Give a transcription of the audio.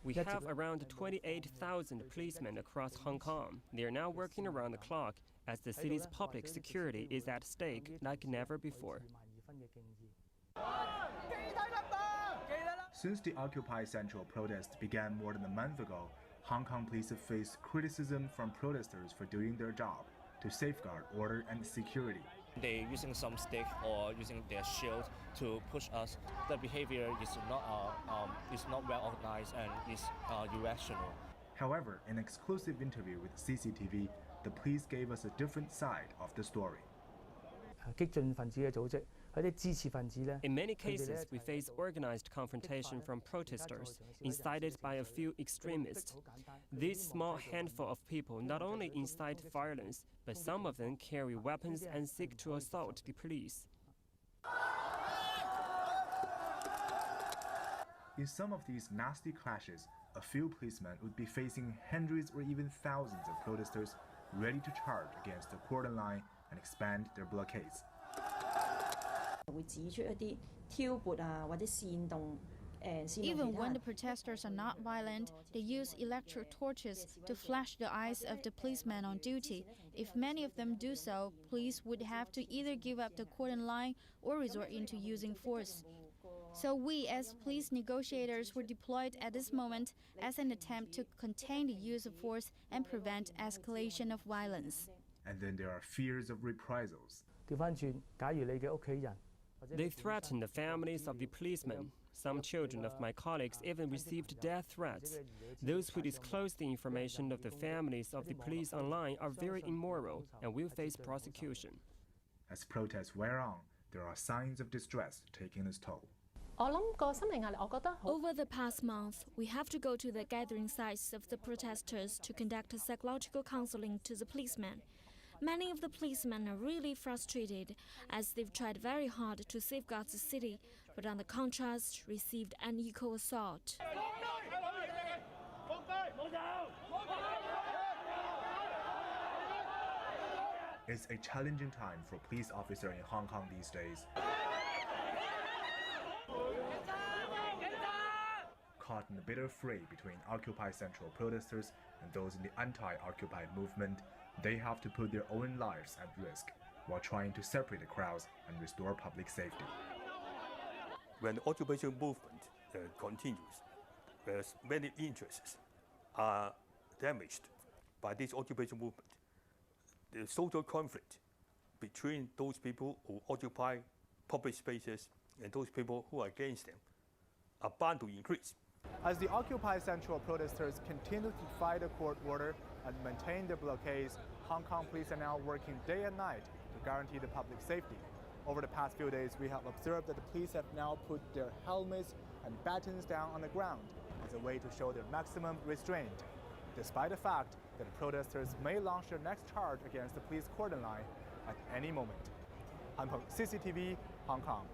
We have around 28,000 policemen across Hong Kong. They are now working around the clock as the city's public security is at stake like never before. Since the Occupy Central protests began more than a month ago, Hong Kong police have faced criticism from protesters for doing their job to safeguard order and security. They're using some stick or using their shield to push us. The behavior is not well organized and is irrational. However, in an exclusive interview with CCTV, the police gave us a different side of the story. In many cases, we face organized confrontation from protesters, incited by a few extremists. This small handful of people not only incite violence, but some of them carry weapons and seek to assault the police. In some of these nasty clashes, a few policemen would be facing hundreds or even thousands of protesters ready to charge against the cordon line and expand their blockades. Even when the protesters are not violent, they use electric torches to flash the eyes of the policemen on duty. If many of them do so, police would have to either give up the cordon line or resort into using force. So we, as police negotiators, were deployed at this moment as an attempt to contain the use of force and prevent escalation of violence. And then there are fears of reprisals. They threaten the families of the policemen. Some children of my colleagues even received death threats. Those who disclose the information of the families of the police online are very immoral and will face prosecution. As protests wear on, there are signs of distress taking its toll. Over the past month, we have to go to the gathering sites of the protesters to conduct psychological counseling to the policemen. Many of the policemen are really frustrated as they've tried very hard to safeguard the city, but on the contrast, received unequal assault. It's a challenging time for police officers in Hong Kong these days. Caught in a bitter fray between Occupy Central protesters and those in the anti-Occupy movement, they have to put their own lives at risk while trying to separate the crowds and restore public safety. When the occupation movement continues, as many interests are damaged by this occupation movement, the social conflict between those people who occupy public spaces and those people who are against them are bound to increase. As the Occupy Central protesters continue to defy the court order and maintain their blockades, Hong Kong police are now working day and night to guarantee the public safety. Over the past few days, we have observed that the police have now put their helmets and batons down on the ground as a way to show their maximum restraint, despite the fact that the protesters may launch their next charge against the police cordon line at any moment. I'm from CCTV, Hong Kong.